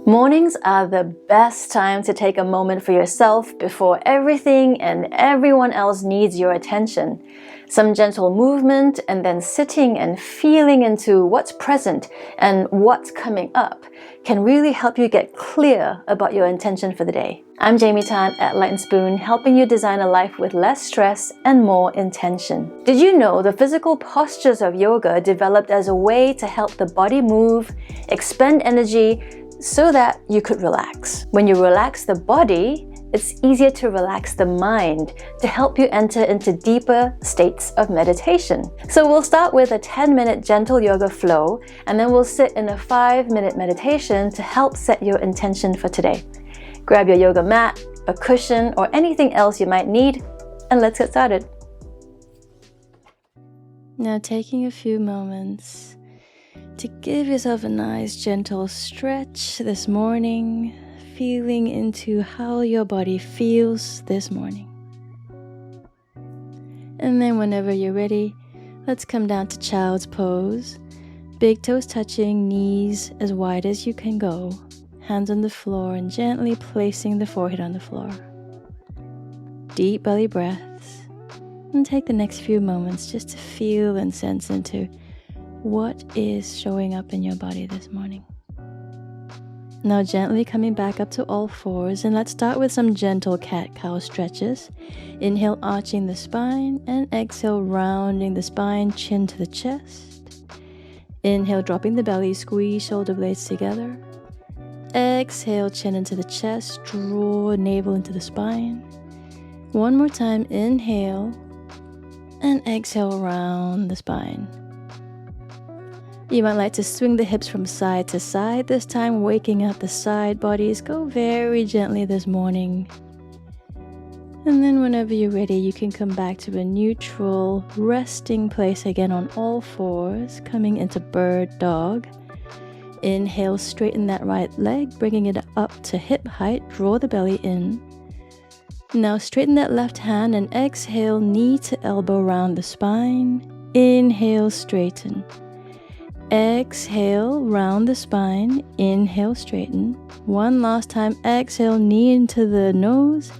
Mornings are the best time to take a moment for yourself before everything and everyone else needs your attention. Some gentle movement and then sitting and feeling into what's present and what's coming up can really help you get clear about your intention for the day. I'm Jaime at Enlightened, helping you design a life with less stress and more intention. Did you know the physical postures of yoga developed as a way to help the body move, expend energy, so that you could relax? When you relax the body, it's easier to relax the mind to help you enter into deeper states of meditation. So we'll start with a 10-minute gentle yoga flow, and then we'll sit in a 5-minute meditation to help set your intention for today. Grab your yoga mat, a cushion, or anything else you might need, and let's get started. Now taking a few moments to give yourself a nice gentle stretch this morning, feeling into how your body feels this morning. And then whenever you're ready, let's come down to child's pose. Big toes touching, knees as wide as you can go, hands on the floor and gently placing the forehead on the floor. Deep belly breaths, and take the next few moments just to feel and sense into what is showing up in your body this morning. Now gently coming back up to all fours, and let's start with some gentle cat-cow stretches. Inhale, arching the spine, and exhale, rounding the spine, chin to the chest. Inhale, dropping the belly, squeeze shoulder blades together. Exhale, chin into the chest, draw navel into the spine. One more time, inhale, and exhale, round the spine. You might like to swing the hips from side to side, this time waking up the side bodies. Go very gently this morning. And then whenever you're ready, you can come back to a neutral resting place again on all fours, coming into bird dog. Inhale, straighten that right leg, bringing it up to hip height, draw the belly in. Now straighten that left hand and exhale, knee to elbow round the spine. Inhale, straighten. Exhale, round the spine. Inhale, straighten. One last time, exhale, knee into the nose,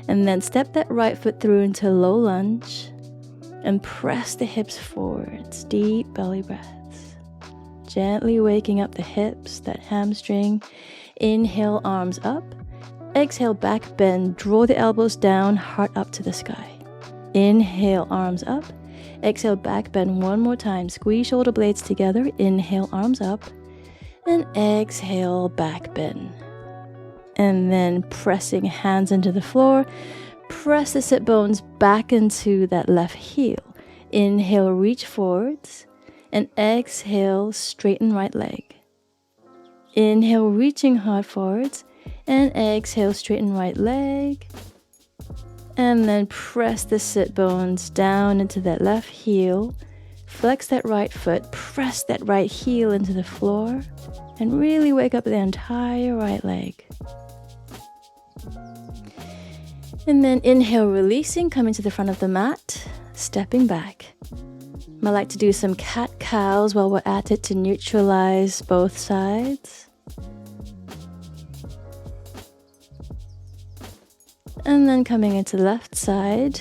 and then step that right foot through into low lunge and press the hips forwards. Deep belly breaths. Gently waking up the hips, that hamstring. Inhale, arms up. Exhale, back bend. Draw the elbows down, heart up to the sky. Inhale, arms up. Exhale, back bend one more time. Squeeze shoulder blades together. Inhale, arms up. And exhale, back bend. And then pressing hands into the floor. Press the sit bones back into that left heel. Inhale, reach forwards. And exhale, straighten right leg. Inhale, reaching hard forwards. And exhale, straighten right leg. And then press the sit bones down into that left heel. Flex that right foot. Press that right heel into the floor. And really wake up the entire right leg. And then inhale, releasing, coming to the front of the mat. Stepping back. I like to do some cat-cows while we're at it to neutralize both sides. And then coming into the left side,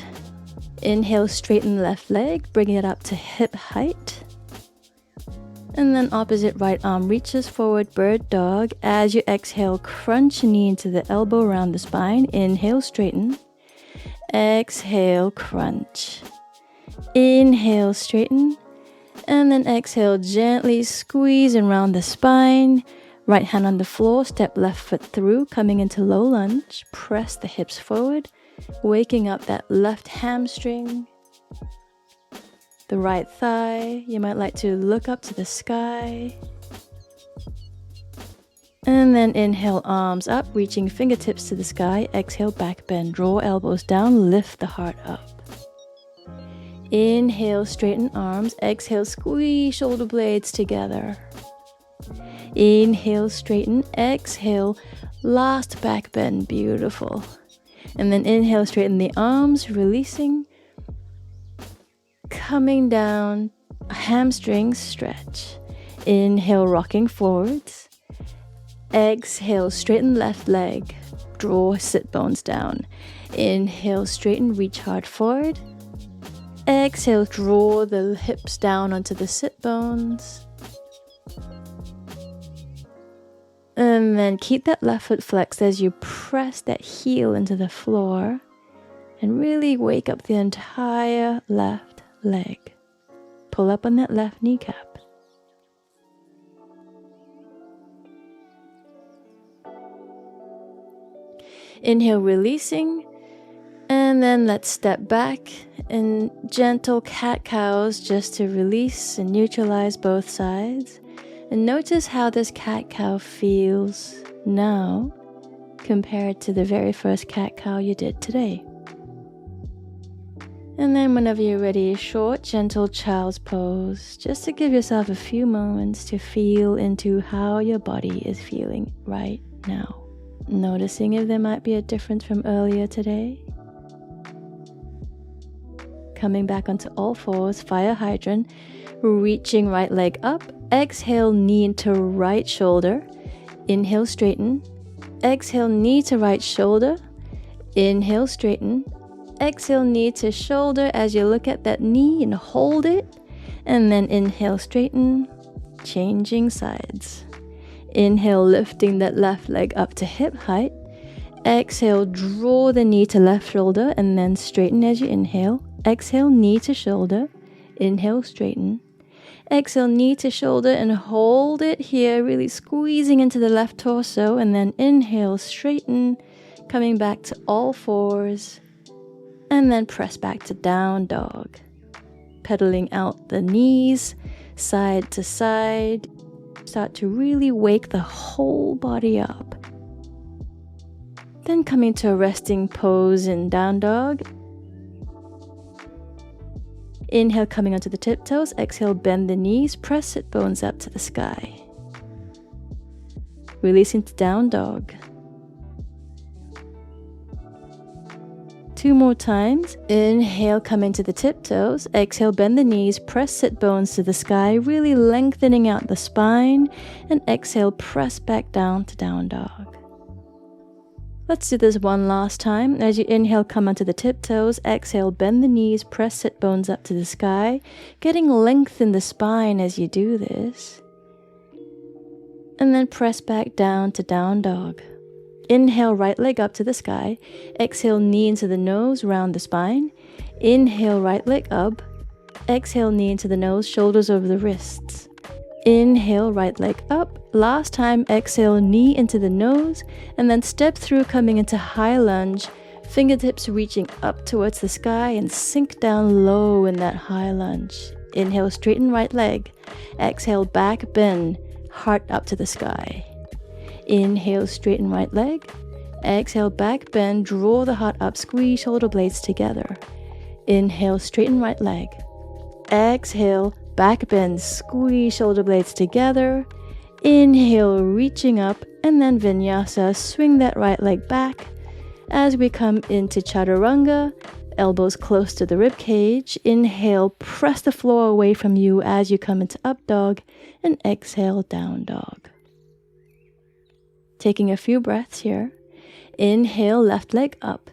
inhale, straighten the left leg, bringing it up to hip height. And then opposite right arm reaches forward, bird dog. As you exhale, crunch knee into the elbow around the spine. Inhale, straighten. Exhale, crunch. Inhale, straighten. And then exhale, gently squeeze and round the spine. Right hand on the floor, step left foot through, coming into low lunge. Press the hips forward, waking up that left hamstring. The right thigh, you might like to look up to the sky. And then inhale, arms up, reaching fingertips to the sky. Exhale, back bend, draw elbows down, lift the heart up. Inhale, straighten arms. Exhale, squeeze shoulder blades together. Inhale, straighten. Exhale, last back bend. Beautiful. And then inhale, straighten the arms, releasing. Coming down, hamstring stretch. Inhale, rocking forwards. Exhale, straighten left leg. Draw sit bones down. Inhale, straighten, reach hard forward. Exhale, draw the hips down onto the sit bones. And then keep that left foot flexed as you press that heel into the floor and really wake up the entire left leg. Pull up on that left kneecap. Inhale, releasing. And then let's step back in gentle cat-cows just to release and neutralize both sides. And notice how this cat-cow feels now compared to the very first cat-cow you did today. And then whenever you're ready, short, gentle child's pose, just to give yourself a few moments to feel into how your body is feeling right now. Noticing if there might be a difference from earlier today. Coming back onto all fours, fire hydrant, reaching right leg up. Exhale, knee into right shoulder. Inhale, straighten. Exhale, knee to right shoulder. Inhale, straighten. Exhale, knee to shoulder as you look at that knee and hold it. And then inhale, straighten, changing sides. Inhale, lifting that left leg up to hip height. Exhale, draw the knee to left shoulder and then straighten as you inhale. Exhale, knee to shoulder. Inhale, straighten. Exhale, knee to shoulder and hold it here, really squeezing into the left torso. And then inhale, straighten, coming back to all fours. And then press back to down dog. Pedaling out the knees, side to side. Start to really wake the whole body up. Then coming to a resting pose in down dog. Inhale, coming onto the tiptoes. Exhale, bend the knees. Press sit bones up to the sky. Releasing to down dog. 2 more times. Inhale, come into the tiptoes. Exhale, bend the knees. Press sit bones to the sky, really lengthening out the spine. And exhale, press back down to down dog. Let's do this one last time. As you inhale, come onto the tiptoes. Exhale, bend the knees. Press sit bones up to the sky, getting length in the spine as you do this. And then press back down to down dog. Inhale, right leg up to the sky. Exhale, knee into the nose, round the spine. Inhale, right leg up. Exhale, knee into the nose, shoulders over the wrists. Inhale, right leg up. Last time, exhale, knee into the nose. And then step through, coming into high lunge. Fingertips reaching up towards the sky and sink down low in that high lunge. Inhale, straighten right leg. Exhale, back bend, heart up to the sky. Inhale, straighten right leg. Exhale, back bend, draw the heart up, squeeze shoulder blades together. Inhale, straighten right leg. Exhale, back bend, squeeze shoulder blades together. Inhale, reaching up, and then vinyasa, swing that right leg back. As we come into chaturanga, elbows close to the rib cage. Inhale, press the floor away from you as you come into up dog, and exhale, down dog. Taking a few breaths here. Inhale, left leg up.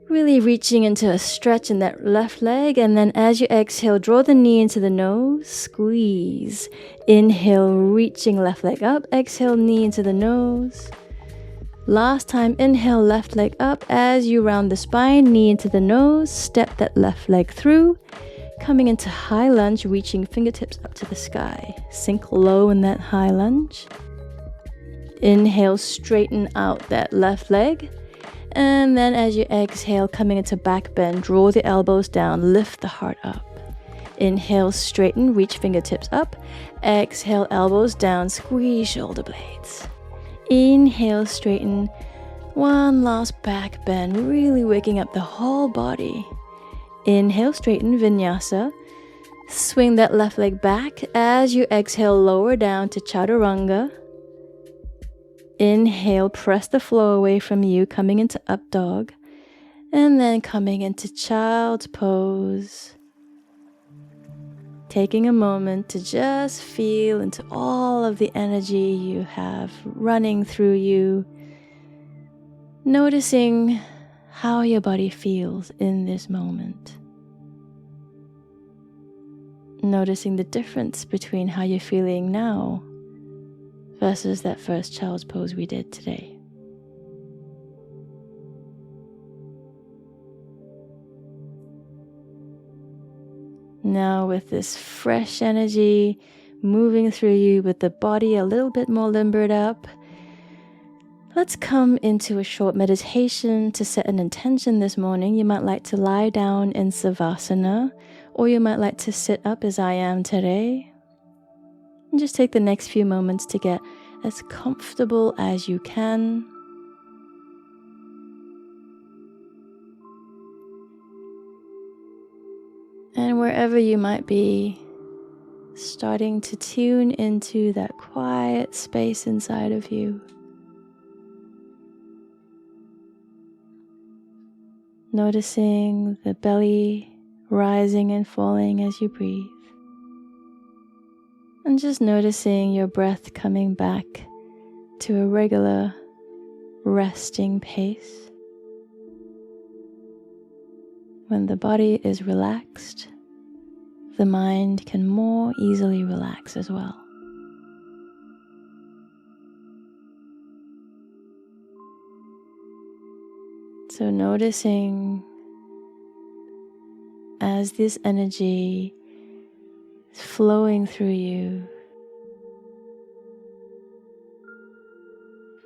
Really reaching into a stretch in that left leg. And then as you exhale, draw the knee into the nose. Squeeze. Inhale, reaching left leg up. Exhale, knee into the nose. Last time, inhale, left leg up. As you round the spine, knee into the nose. Step that left leg through. Coming into high lunge, reaching fingertips up to the sky. Sink low in that high lunge. Inhale, straighten out that left leg. And then as you exhale, coming into back bend, draw the elbows down, lift the heart up. Inhale, straighten, reach fingertips up. Exhale, elbows down, squeeze shoulder blades. Inhale, straighten. One last back bend, really waking up the whole body. Inhale, straighten, vinyasa. Swing that left leg back. As you exhale, lower down to chaturanga. Inhale, press the floor away from you, coming into up dog. And then coming into child's pose. taking a moment to just feel into all of the energy you have running through you, noticing how your body feels in this moment. Noticing the difference between how you're feeling now versus that first child's pose we did today. Now with this fresh energy moving through you, with the body a little bit more limbered up, let's come into a short meditation to set an intention this morning. You might like to lie down in Savasana, or you might like to sit up as I am today. And just take the next few moments to get as comfortable as you can. And wherever you might be, starting to tune into that quiet space inside of you. Noticing the belly rising and falling as you breathe. And just noticing your breath coming back to a regular resting pace. When the body is relaxed, the mind can more easily relax as well. So noticing as this energy is flowing through you,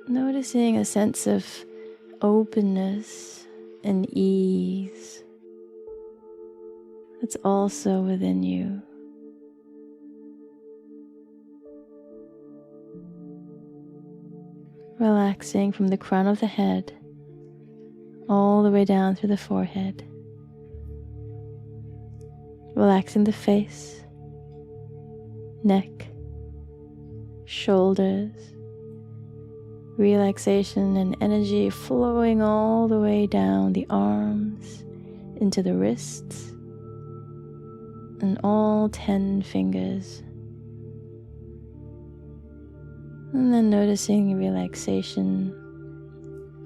noticing a sense of openness and ease that's also within you. Relaxing from the crown of the head all the way down through the forehead. Relaxing the face, neck, shoulders. Relaxation and energy flowing all the way down the arms, into the wrists, and all 10 fingers. And then noticing relaxation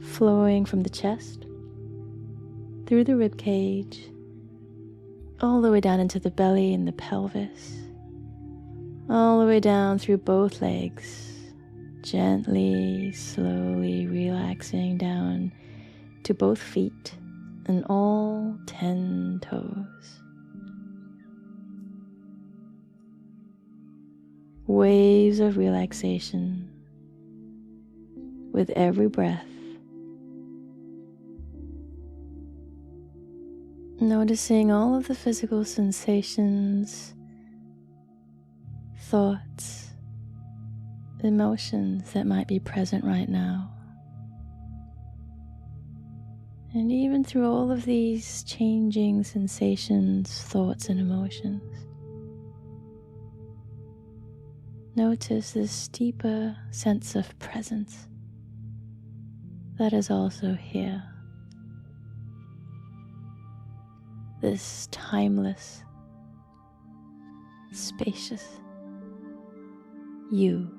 flowing from the chest, through the rib cage, all the way down into the belly and the pelvis, all the way down through both legs, gently, slowly relaxing down to both feet and all 10 toes. Waves of relaxation with every breath. Noticing all of the physical sensations, thoughts, emotions that might be present right now. And even through all of these changing sensations, thoughts, and emotions, notice this deeper sense of presence that is also here. This timeless, spacious you.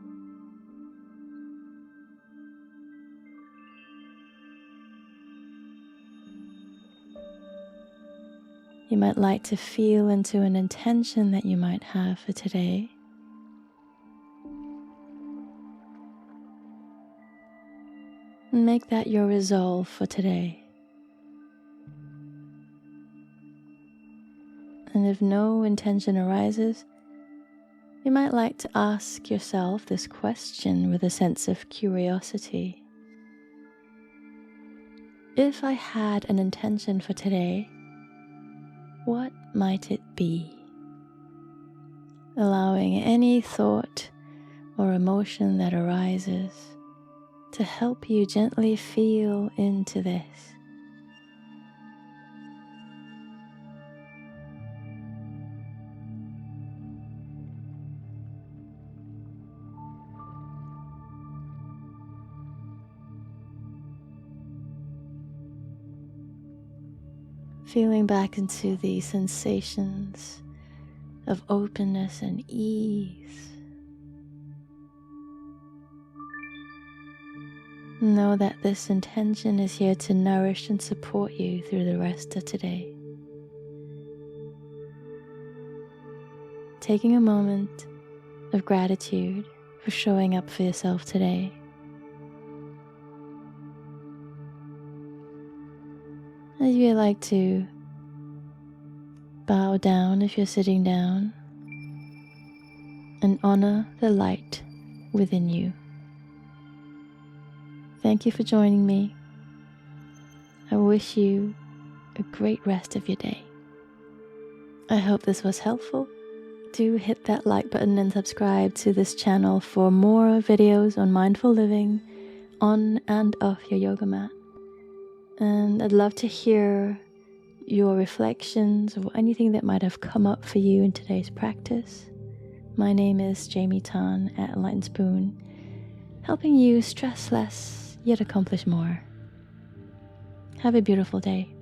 You might like to feel into an intention that you might have for today. And make that your resolve for today. And if no intention arises, you might like to ask yourself this question with a sense of curiosity. If I had an intention for today, what might it be? Allowing any thought or emotion that arises to help you gently feel into this. Feeling back into the sensations of openness and ease. Know that this intention is here to nourish and support you through the rest of today. Taking a moment of gratitude for showing up for yourself today. As you like to bow down if you're sitting down and honor the light within you. Thank you for joining me. I wish you a great rest of your day. I hope this was helpful. Do hit that like button and subscribe to this channel for more videos on mindful living on and off your yoga mat. And I'd love to hear your reflections or anything that might have come up for you in today's practice. My name is Jaime Tan at Enlightened Spoon, helping you stress less yet accomplish more. Have a beautiful day.